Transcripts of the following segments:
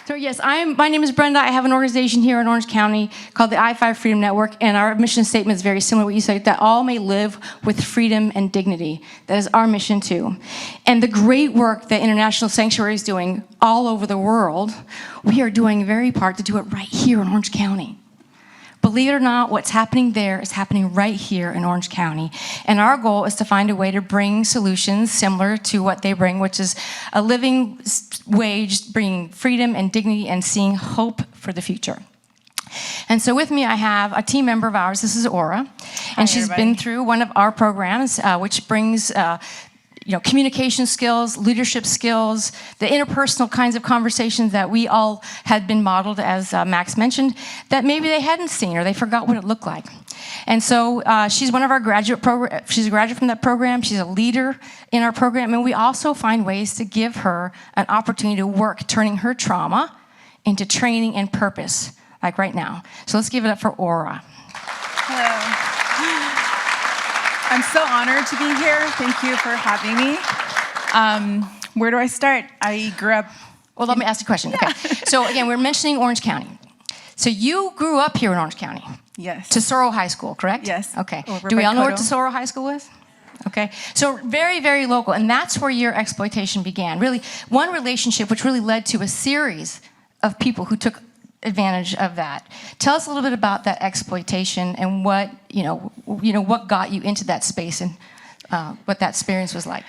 So yes, my name is Brenda. I have an organization here in Orange County called the I-5 Freedom Network, and our mission statement is very similar to what you said, that all may live with freedom and dignity. That is our mission too. And the great work that International Sanctuary is doing all over the world, we are doing a very part to do it right here in Orange County. Believe it or not, what's happening there is happening right here in Orange County. And our goal is to find a way to bring solutions similar to what they bring, which is a living wage, bringing freedom and dignity and seeing hope for the future. And so with me, I have a team member of ours. This is Aura. And she's been through one of our programs, which brings communication skills, leadership skills, the interpersonal kinds of conversations that we all had been modeled, as Max mentioned, that maybe they hadn't seen or they forgot what it looked like. And so she's one of our she's a graduate from that program. She's a leader in our program. And we also find ways to give her an opportunity to work, turning her trauma into training and purpose, like right now. So let's give it up for Aura. Hello. I'm so honored to be here. Thank you for having me. Where do I start? I grew up... Well, let me ask a question. Yeah. Okay. So again, we're mentioning Orange County. So you grew up here in Orange County? Yes. Tesoro High School, correct? Yes. Okay. Over Do we all know Kodo. where Tesoro High School is? Okay. So very, very local. And that's where your exploitation began. Really, one relationship which really led to a series of people who took advantage of that. Tell us a little bit about that exploitation and what what got you into that space and what that experience was like.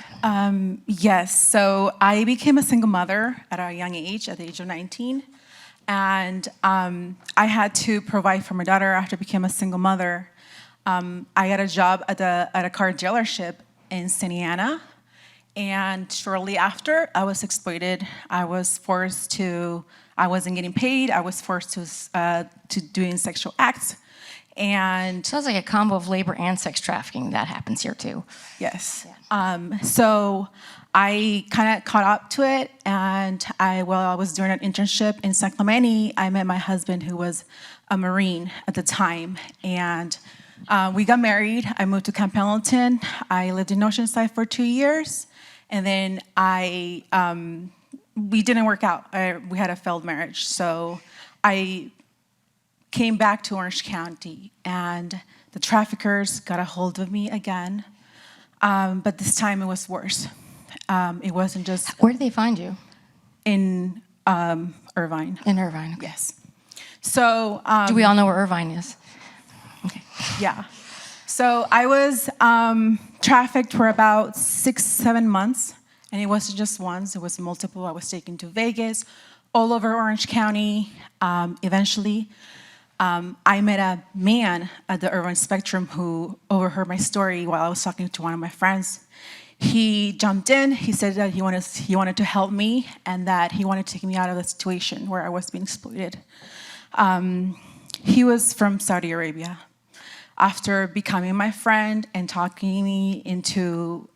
Yes, so I became a single mother at a young age, at the age of 19, and I had to provide for my daughter after I became a single mother. I got a job at a car dealership in Santa Ana, and shortly after, I was exploited. I wasn't getting paid. I was forced to doing sexual acts, and sounds like a combo of labor and sex trafficking that happens here too. Yes. Yeah. So I kind of caught up to it, and while I was doing an internship in San Clemente, I met my husband, who was a Marine at the time, and we got married. I moved to Camp Pendleton. I lived in Oceanside for 2 years, and then we didn't work out. We had a failed marriage. So I came back to Orange County, and the traffickers got a hold of me again. But this time it was worse. It wasn't just... Where did they find you? In Irvine. In Irvine, okay. Yes. So... do we all know where Irvine is? Okay. Yeah. So I was trafficked for about 6-7 months. And it wasn't just once, it was multiple. I was taken to Vegas, all over Orange County. Eventually, I met a man at the Irvine Spectrum who overheard my story while I was talking to one of my friends. He jumped in, he said that he wanted to help me and that he wanted to take me out of the situation where I was being exploited. He was from Saudi Arabia. After becoming my friend and talking me into,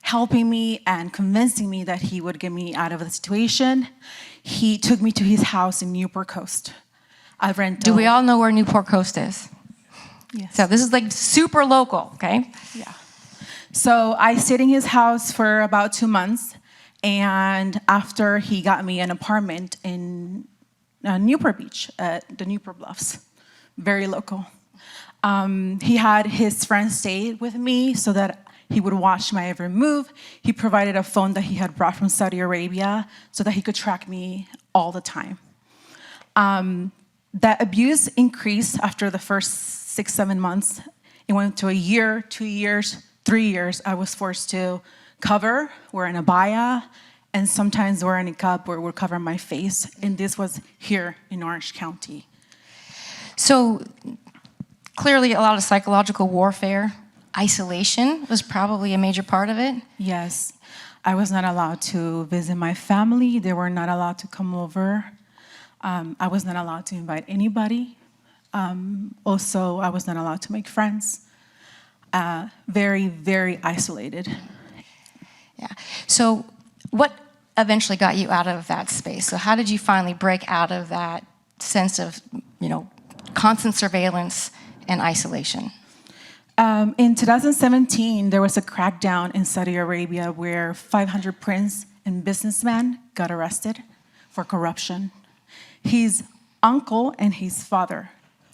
helping me and convincing me that he would get me out of the situation, he took me to his house in Newport Coast. Do we all know where Newport Coast is? Yes. So this is like super local, okay? Yeah. So I stayed in his house for about 2 months, and after he got me an apartment in Newport Beach, at the Newport Bluffs, very local. He had his friends stay with me so that he would watch my every move. He provided a phone that he had brought from Saudi Arabia so that he could track me all the time. That abuse increased after the first 6-7 months. It went to a year, 2 years, 3 years. I was forced to cover, wear an abaya, and sometimes wear a niqab where it would cover my face. And this was here in Orange County. So clearly a lot of psychological warfare. Isolation was probably a major part of it. Yes. I was not allowed to visit my family. They were not allowed to come over. I was not allowed to invite anybody. Also, I was not allowed to make friends. Very, very isolated. Yeah. So what eventually got you out of that space? So how did you finally break out of that sense of, constant surveillance and isolation? In 2017, there was a crackdown in Saudi Arabia where 500 princes and businessmen got arrested for corruption. His uncle and his father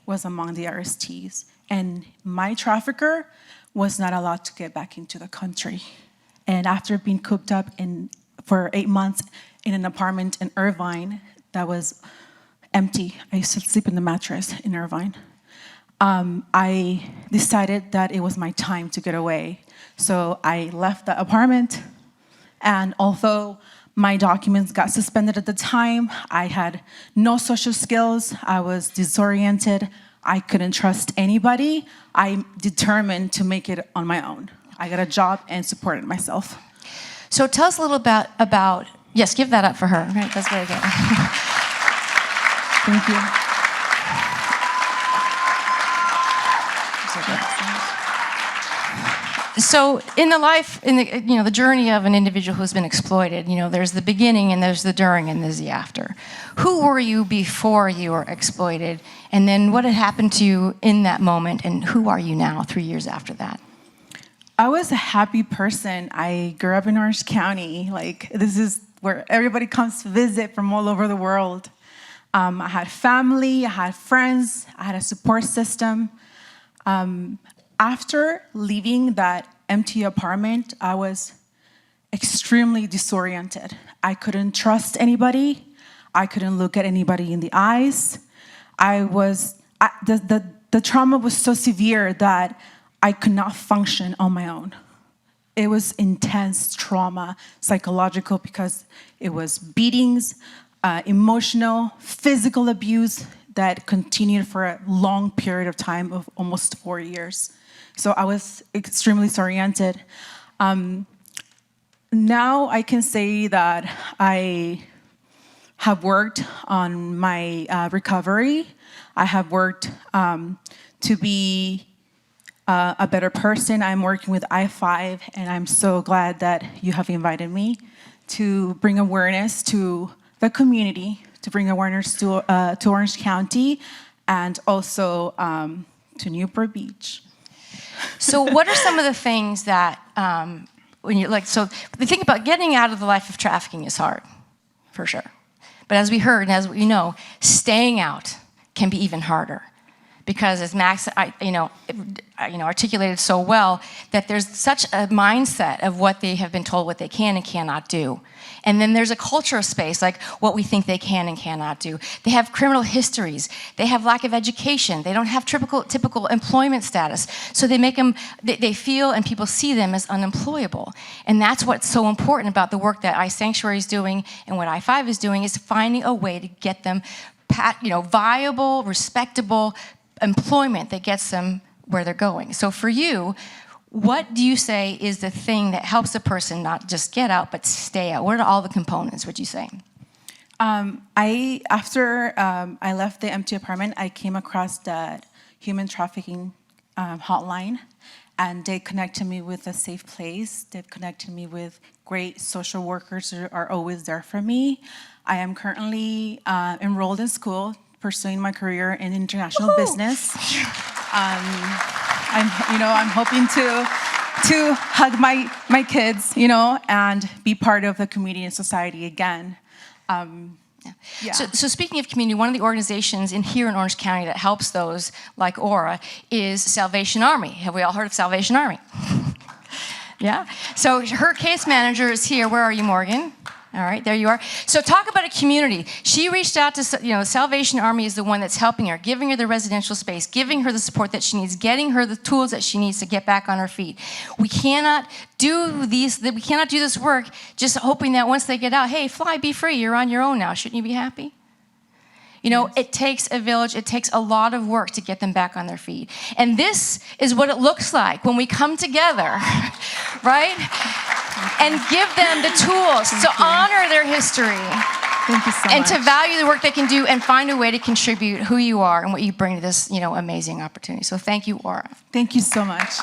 was among the arrestees, and my trafficker was not allowed to get back into the country. And after being cooped up for 8 months in an apartment in Irvine that was empty, I used to sleep in the mattress in Irvine, I decided that it was my time to get away. So I left the apartment, and although my documents got suspended at the time, I had no social skills, I was disoriented, I couldn't trust anybody. I'm determined to make it on my own. I got a job and supported myself. So tell us a little bit about, yes, give that up for her. Right, that's very good. Thank you. So in the life, the journey of an individual who's been exploited, there's the beginning and there's the during and there's the after. Who were you before you were exploited? And then what had happened to you in that moment? And who are you now, 3 years after that? I was a happy person. I grew up in Orange County. This is where everybody comes to visit from all over the world. I had family, I had friends, I had a support system. After leaving that empty apartment, I was extremely disoriented. I couldn't trust anybody. I couldn't look at anybody in the eyes. The trauma was so severe that I could not function on my own. It was intense trauma, psychological, because it was beatings, emotional, physical abuse that continued for a long period of time of almost 4 years. So I was extremely disoriented. Now I can say that I have worked on my recovery. I have worked to be a better person. I'm working with I-5, and I'm so glad that you have invited me to bring awareness to the community, to bring awareness to Orange County, and also to Newport Beach. So what are some of the things that, so the thing about getting out of the life of trafficking is hard, for sure. But as we heard, and as we know, staying out can be even harder. Because as Max, articulated so well, that there's such a mindset of what they have been told what they can and cannot do. And then there's a culture of space, like what we think they can and cannot do. They have criminal histories. They have lack of education. They don't have typical employment status. So they make them, they feel and people see them as unemployable. And that's what's so important about the work that iSanctuary is doing and what I-5 is doing, is finding a way to get them viable, respectable employment that gets them where they're going. So for you, what do you say is the thing that helps a person not just get out, but stay out? What are all the components, would you say? After I left the empty apartment, I came across the human trafficking hotline, and they connected me with a safe place. They've connected me with great social workers who are always there for me. I am currently enrolled in school, pursuing my career in international business. I'm hoping to hug my kids, and be part of the community and society again. Yeah. So speaking of community, one of the organizations here in Orange County that helps those like Aura is Salvation Army. Have we all heard of Salvation Army? Yeah. So her case manager is here. Where are you, Morgan? All right, there you are. So talk about a community. She reached out to, Salvation Army is the one that's helping her, giving her the residential space, giving her the support that she needs, getting her the tools that she needs to get back on her feet. We cannot do this work just hoping that once they get out, hey, fly, be free, you're on your own now. Shouldn't you be happy? Yes. It takes a village, it takes a lot of work to get them back on their feet. And this is what it looks like when we come together, right? And give them the tools to honor their history. Thank you so much. And to value the work they can do and find a way to contribute who you are and what you bring to this, amazing opportunity. So thank you, Aura. Thank you so much.